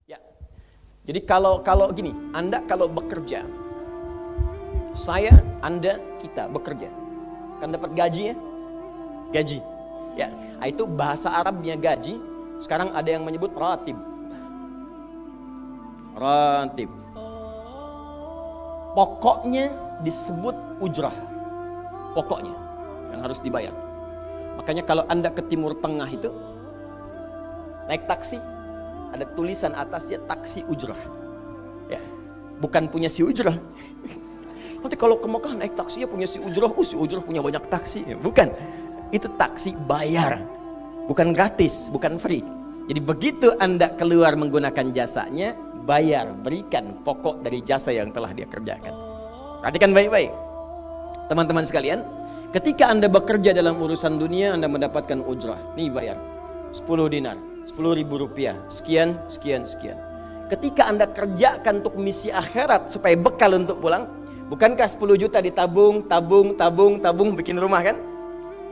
Ya. Jadi kalau gini, Anda kalau bekerja, saya, Anda, kita bekerja, kan dapat gaji ya? Gaji. Ya, itu bahasa Arabnya gaji. Sekarang ada yang menyebut ratib. Ratib. Pokoknya disebut ujrah. Pokoknya yang harus dibayar. Makanya kalau Anda ke Timur Tengah itu naik taksi, ada tulisan atasnya taksi ujrah. Ya, bukan punya si ujrah. Nanti kalau ke Mekah naik taksi ya punya si ujrah, si ujrah punya banyak taksi. Ya, bukan. Itu taksi bayar. Bukan gratis, bukan free. Jadi begitu Anda keluar menggunakan jasanya, bayar, berikan pokok dari jasa yang telah dia kerjakan. Perhatikan baik-baik. Teman-teman sekalian, ketika Anda bekerja dalam urusan dunia, Anda mendapatkan ujrah. Nih bayar, 10 dinar, 10.000 rupiah, sekian, sekian, sekian. Ketika Anda kerjakan untuk misi akhirat supaya bekal untuk pulang, bukankah 10 juta ditabung, tabung, bikin rumah kan?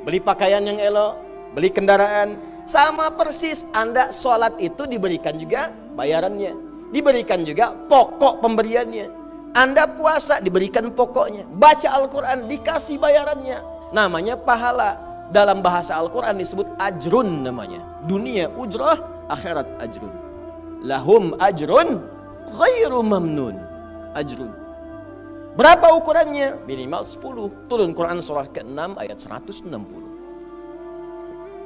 Beli pakaian yang elok, beli kendaraan. Sama persis Anda sholat itu diberikan juga bayarannya, diberikan juga pokok pemberiannya. Anda puasa diberikan pokoknya, baca Al-Quran dikasih bayarannya. Namanya pahala. Dalam bahasa Al-Quran disebut ajrun namanya. Dunia ujrah, akhirat ajrun. Lahum ajrun ghairu mamnun. Ajrun. Berapa ukurannya? Minimal 10. Turun Quran surah ke-6 ayat 160.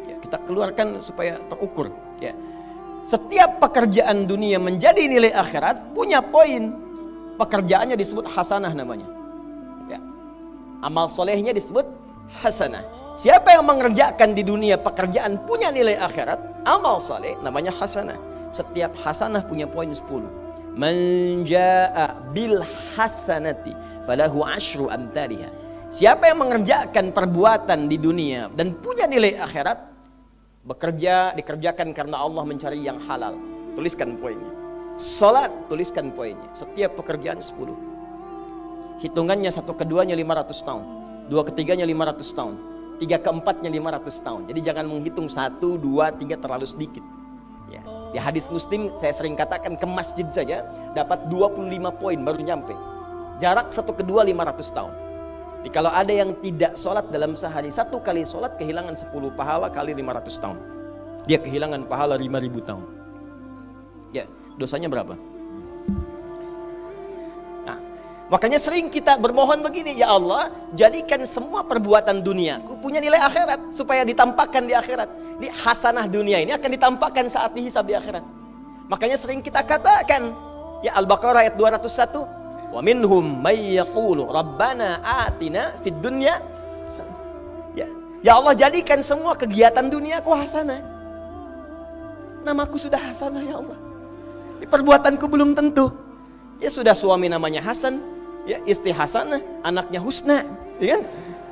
Ya, kita keluarkan supaya terukur. Ya. Setiap pekerjaan dunia menjadi nilai akhirat punya poin. Pekerjaannya disebut hasanah namanya. Ya. Amal solehnya disebut hasanah. Siapa yang mengerjakan di dunia pekerjaan punya nilai akhirat, amal soleh namanya hasanah. Setiap hasanah punya poin 10. Man jaa bil hasanati falahu asyru amthaliha. Siapa yang mengerjakan perbuatan di dunia dan punya nilai akhirat, bekerja dikerjakan karena Allah mencari yang halal. Tuliskan poinnya. Salat, tuliskan poinnya. Setiap pekerjaan 10. Hitungannya 1 keduanya 500 tahun, 2 ketiganya 500 tahun, 3 keempatnya 500 tahun. Jadi jangan menghitung 1, 2, 3 terlalu sedikit. Ya. Di hadis Muslim saya sering katakan ke masjid saja dapat 25 poin baru nyampe. Jarak 1 kedua 500 tahun. Jadi kalau ada yang tidak sholat dalam sehari, 1 kali sholat kehilangan 10 pahala kali 500 tahun. Dia kehilangan pahala 5.000 tahun. Ya, dosanya berapa? Nah, makanya sering kita bermohon begini, ya Allah, jadikan semua perbuatan duniaku punya nilai akhirat supaya ditampakkan di akhirat. Di hasanah dunia ini akan ditampakkan saat dihisab di akhirat. Makanya sering kita katakan, ya Al-Baqarah ayat 201, wa minhum may yaqulu rabbana atina fid dunya. Ya Allah, jadikan semua kegiatan duniaku hasanah. Namaku sudah hasanah ya Allah. Perbuatanku belum tentu. Ya sudah suami namanya Hasan, ya istri Hasanah, anaknya Husna, ya kan?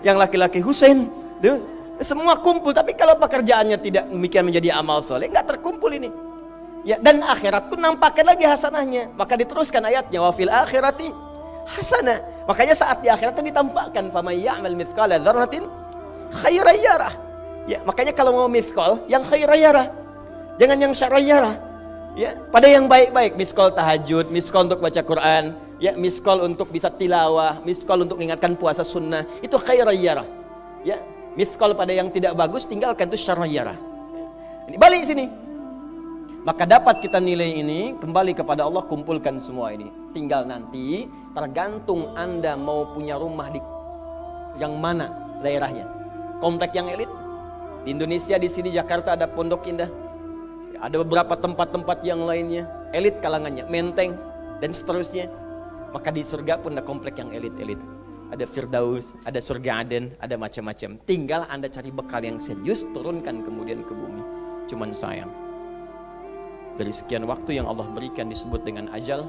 Yang laki-laki Husain, tuh. Semua kumpul. Tapi kalau pekerjaannya tidak demikian menjadi amal soleh, nggak terkumpul ini. Ya, dan akhirat pun nampakkan lagi hasanahnya. Maka diteruskan ayatnya, wa fil akhirati hasanah. Makanya saat di akhirat itu ditampakkan, faman ya'mal mithqala dzarratin khairan yarah. Ya, makanya kalau mau mithqal yang khairan yarah, jangan yang syarran yarah. Ya, pada yang baik-baik, miskol tahajud, miskol untuk baca Quran, ya, miskol untuk bisa tilawah, miskol untuk mengingatkan puasa sunnah, itu khairan yarah. Ya, miskol pada yang tidak bagus, tinggalkan, itu syarran yarah. Ini balik sini. Maka dapat kita nilai ini, kembali kepada Allah, kumpulkan semua ini. Tinggal nanti, tergantung Anda mau punya rumah di yang mana daerahnya. Komplek yang elit. Di Indonesia, di sini Jakarta ada Pondok Indah. Ada beberapa tempat-tempat yang lainnya, elit kalangannya, Menteng, dan seterusnya. Maka di surga pun ada komplek yang elit-elit. Ada Firdaus, ada surga Aden, ada macam-macam. Tinggal Anda cari bekal yang serius, turunkan kemudian ke bumi. Cuman sayang, dari sekian waktu yang Allah berikan disebut dengan ajal,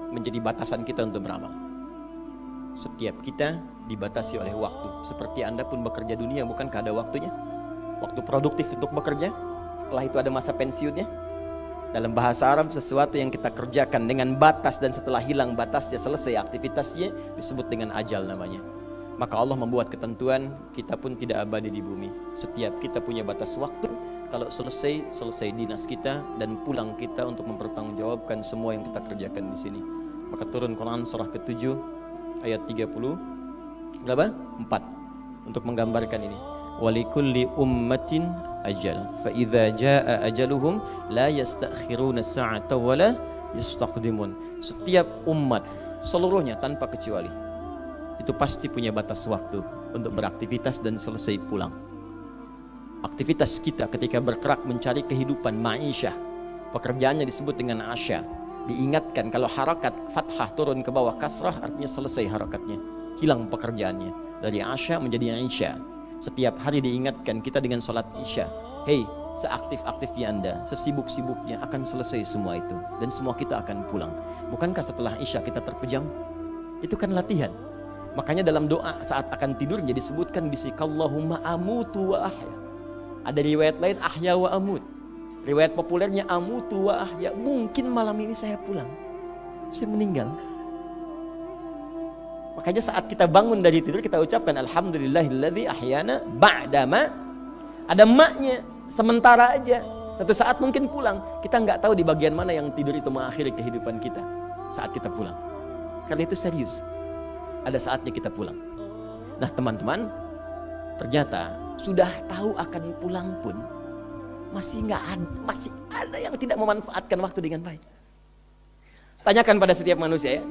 menjadi batasan kita untuk beramal. Setiap kita dibatasi oleh waktu. Seperti Anda pun bekerja dunia, bukankah ada waktunya? Waktu produktif untuk bekerja, setelah itu ada masa pensiunnya. Dalam bahasa Arab, sesuatu yang kita kerjakan dengan batas dan setelah hilang batasnya, selesai aktivitasnya, disebut dengan ajal namanya. Maka Allah membuat ketentuan, kita pun tidak abadi di bumi. Setiap kita punya batas waktu. Kalau selesai dinas kita dan pulang kita untuk mempertanggungjawabkan semua yang kita kerjakan di sini. Maka turun Quran surah ke-7 ayat 30 berapa? 4 untuk menggambarkan ini. Walikulli ummatin ajal fa idza jaa ajaluhum la yastakhiruna sa'ata wa la yastaqdimun. Setiap umat seluruhnya tanpa kecuali itu pasti punya batas waktu untuk beraktivitas dan selesai pulang. Aktivitas kita ketika bergerak mencari kehidupan ma'isyah, pekerjaannya disebut dengan asya. Diingatkan kalau harakat fathah turun ke bawah kasrah artinya selesai harakatnya, hilang pekerjaannya. Dari asya menjadi isya. Setiap hari diingatkan kita dengan salat isya. Hei, seaktif-aktifnya Anda, sesibuk-sibuknya akan selesai semua itu dan semua kita akan pulang. Bukankah setelah isya kita terpejam? Itu kan latihan. Makanya dalam doa saat akan tidur jadi disebutkan bisikallahumma amutu wa ahya. Ada riwayat lain ahya wa amut. Riwayat populernya amutu wa ahya. Mungkin malam ini saya pulang, saya meninggal. Makanya saat kita bangun dari tidur kita ucapkan alhamdulillahilladzi ahyana ba'dama. Ada maknya, sementara aja. Satu saat mungkin pulang. Kita nggak tahu di bagian mana yang tidur itu mengakhiri kehidupan kita saat kita pulang. Karena itu serius. Ada saatnya kita pulang. Nah teman-teman, ternyata sudah tahu akan pulang pun masih ada yang tidak memanfaatkan waktu dengan baik. Tanyakan pada setiap manusia ya,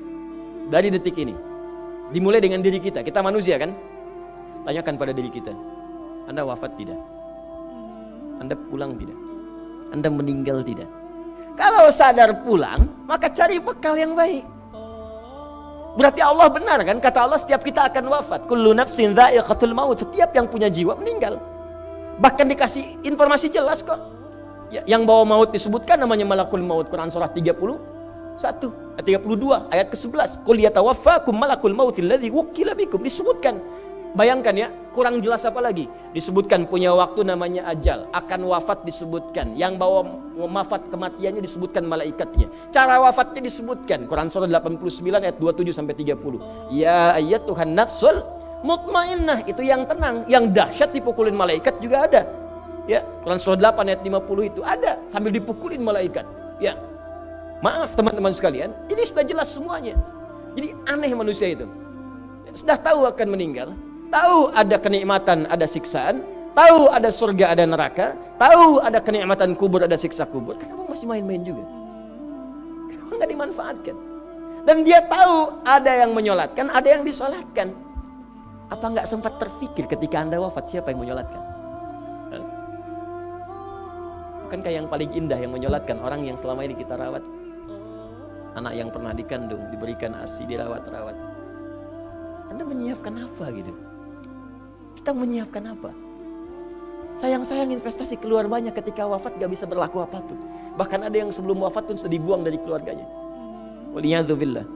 dari detik ini, dimulai dengan diri kita. Kita manusia kan? Tanyakan pada diri kita, Anda wafat tidak? Anda pulang tidak? Anda meninggal tidak? Kalau sadar pulang, maka cari bekal yang baik. Berarti Allah benar kan? Kata Allah setiap kita akan wafat. Kullu nafsin dha'iqatul maut. Setiap yang punya jiwa meninggal. Bahkan dikasih informasi jelas kok. Yang bawa maut disebutkan namanya malakul maut. Quran surah 32 ayat ke-11. Qul yatawaffakum malakul mautil ladzi wukkila bikum. Disebutkan. Bayangkan ya, kurang jelas apa lagi? Disebutkan punya waktu namanya ajal, akan wafat disebutkan, yang bawa wafat kematiannya disebutkan malaikatnya. Cara wafatnya disebutkan, Quran surah 89 ayat 27 sampai 30. Ya ayyatuhan nafsul mutmainnah, itu yang tenang, yang dahsyat dipukulin malaikat juga ada. Ya, Quran surah 8 ayat 50 itu ada sambil dipukulin malaikat. Ya. Maaf teman-teman sekalian, ini sudah jelas semuanya. Jadi aneh manusia itu. Sudah tahu akan meninggal, tahu ada kenikmatan, ada siksaan, tahu ada surga, ada neraka, tahu ada kenikmatan kubur, ada siksa kubur. Kenapa masih main-main juga? Kenapa nggak dimanfaatkan? Dan dia tahu ada yang menyolatkan, ada yang disolatkan. Apa nggak sempat terfikir ketika Anda wafat siapa yang menyolatkan? Bukankah yang paling indah yang menyolatkan orang yang selama ini kita rawat? Anak yang pernah dikandung, diberikan ASI, dirawat-rawat. Anda menyiapkan apa gitu? Kita menyiapkan apa? Sayang-sayang investasi keluar banyak ketika wafat gak bisa berlaku apapun. Bahkan ada yang sebelum wafat pun sudah dibuang dari keluarganya. Waliyadzubillah.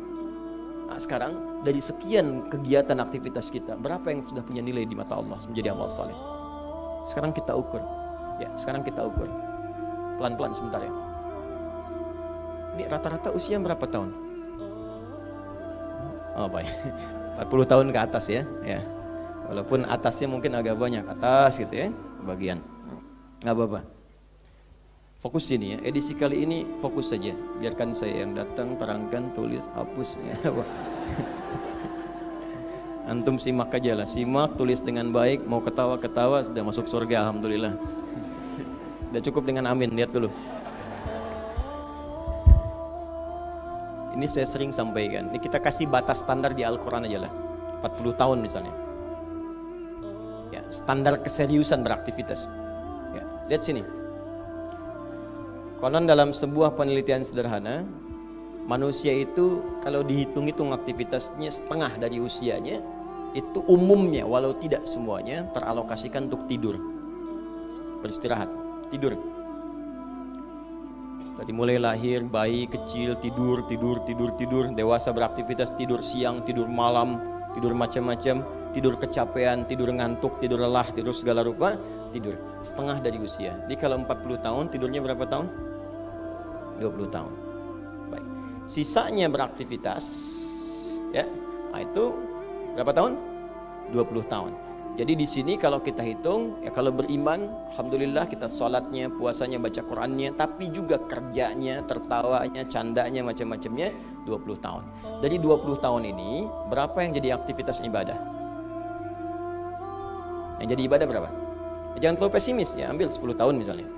Nah, sekarang dari sekian kegiatan aktivitas kita, berapa yang sudah punya nilai di mata Allah menjadi amal saleh? Sekarang kita ukur. Ya, sekarang kita ukur. Pelan-pelan sebentar ya. Ini rata-rata usia berapa tahun? Oh baik. 40 tahun ke atas ya. Ya. Walaupun atasnya mungkin agak banyak, atas gitu ya, bagian. Nggak apa-apa. Fokus sini ya. Edisi kali ini fokus saja. Biarkan saya yang datang, terangkan, tulis, hapus ya. Antum simak aja lah, simak, tulis dengan baik, mau ketawa-ketawa sudah masuk surga alhamdulillah. Udah cukup dengan amin, lihat dulu. Ini saya sering sampaikan, ini kita kasih batas standar di Al-Quran aja lah, 40 tahun misalnya. Ya, standar keseriusan beraktivitas. Ya, lihat sini. Konon dalam sebuah penelitian sederhana, manusia itu kalau dihitung-hitung aktivitasnya setengah dari usianya, itu umumnya walau tidak semuanya teralokasikan untuk tidur, beristirahat, tidur. Dari mulai lahir, bayi kecil tidur, dewasa beraktivitas tidur siang, tidur malam, tidur macam-macam, tidur kecapean, tidur ngantuk, tidur lelah, tidur segala rupa, tidur setengah dari usia. Jadi kalau 40 tahun tidurnya berapa tahun? 20 tahun. Baik. Sisanya beraktivitas, ya. Nah, itu berapa tahun? 20 tahun. Jadi di sini kalau kita hitung, ya kalau beriman, alhamdulillah kita sholatnya, puasanya, baca Qurannya, tapi juga kerjanya, tertawanya, candanya, macam-macamnya 20 tahun. Dari 20 tahun ini, berapa yang jadi aktivitas ibadah? Yang jadi ibadah berapa? Ya, jangan terlalu pesimis, ya ambil 10 tahun misalnya.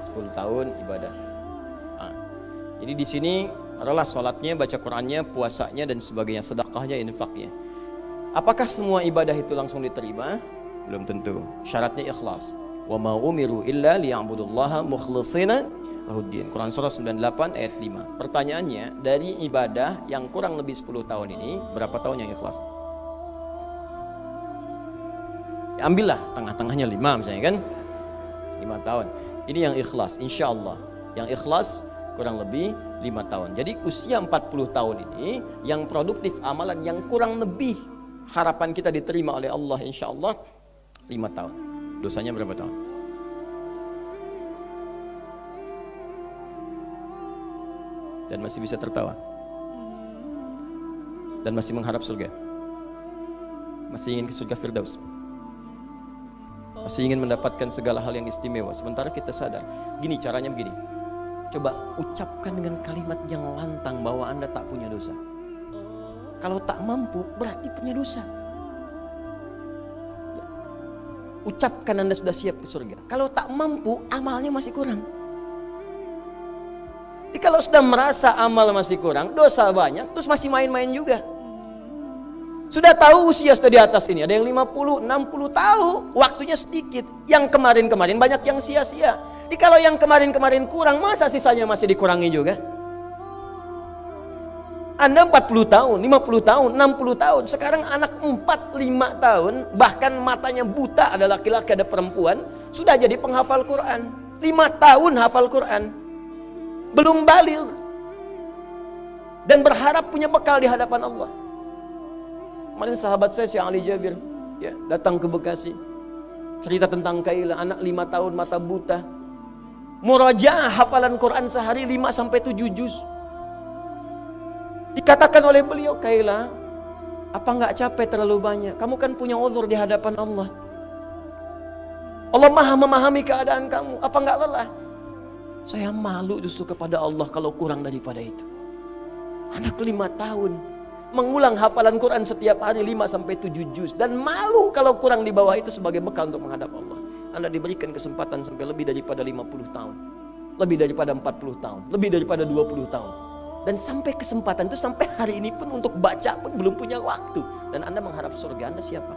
10 tahun ibadah. Nah, jadi di sini adalah sholatnya, baca Qurannya, puasanya, dan sebagainya, sedekahnya, infaknya. Apakah semua ibadah itu langsung diterima? Belum tentu. Syaratnya ikhlas. Wa ma umiru illa liya'budullaha mukhlishina lahuddin. Quran surah 98 ayat 5. Pertanyaannya, dari ibadah yang kurang lebih 10 tahun ini, berapa tahun yang ikhlas? Ya, ambillah tengah-tengahnya 5 misalnya kan. 5 tahun. Ini yang ikhlas, insya Allah. Yang ikhlas kurang lebih 5 tahun. Jadi usia 40 tahun ini yang produktif amalan yang kurang lebih harapan kita diterima oleh Allah insya Allah 5 tahun. Dosanya berapa tahun? Dan masih bisa tertawa. Dan masih mengharap surga. Masih ingin ke surga Firdaus. Masih ingin mendapatkan segala hal yang istimewa. Sementara kita sadar, gini caranya begini. Coba ucapkan dengan kalimat yang lantang bahwa Anda tak punya dosa. Kalau tak mampu, berarti punya dosa. Ucapkan Anda sudah siap ke surga. Kalau tak mampu, amalnya masih kurang. Jadi kalau sudah merasa amal masih kurang, dosa banyak, terus masih main-main juga. Sudah tahu usia sudah di atas ini, ada yang 50, 60 tahu, waktunya sedikit. Yang kemarin-kemarin banyak yang sia-sia. Jadi kalau yang kemarin-kemarin kurang, masa sisanya masih dikurangi juga? Anda 40 tahun, 50 tahun, 60 tahun. Sekarang anak 4, 5 tahun, bahkan matanya buta, ada laki-laki, ada perempuan, sudah jadi penghafal Quran. 5 tahun hafal Quran. Belum baligh. Dan berharap punya bekal di hadapan Allah. Kemarin sahabat saya, Syekh Ali Jabir, ya, datang ke Bekasi. Cerita tentang Kaila, anak 5 tahun, mata buta. Murajaah hafalan Quran sehari 5-7 juz. Dikatakan oleh beliau, Kaila, apa nggak capek terlalu banyak? Kamu kan punya uzur di hadapan Allah. Allah maha memahami keadaan kamu. Apa nggak lelah? Saya malu justru kepada Allah kalau kurang daripada itu. Anak 5 tahun mengulang hafalan Quran setiap hari 5-7 juz. Dan malu kalau kurang di bawah itu sebagai bekal untuk menghadap Allah. Anda diberikan kesempatan sampai lebih daripada 50 tahun. Lebih daripada 40 tahun. Lebih daripada 20 tahun. Dan sampai kesempatan itu sampai hari ini pun untuk baca pun belum punya waktu. Dan Anda mengharap surga, Anda siapa?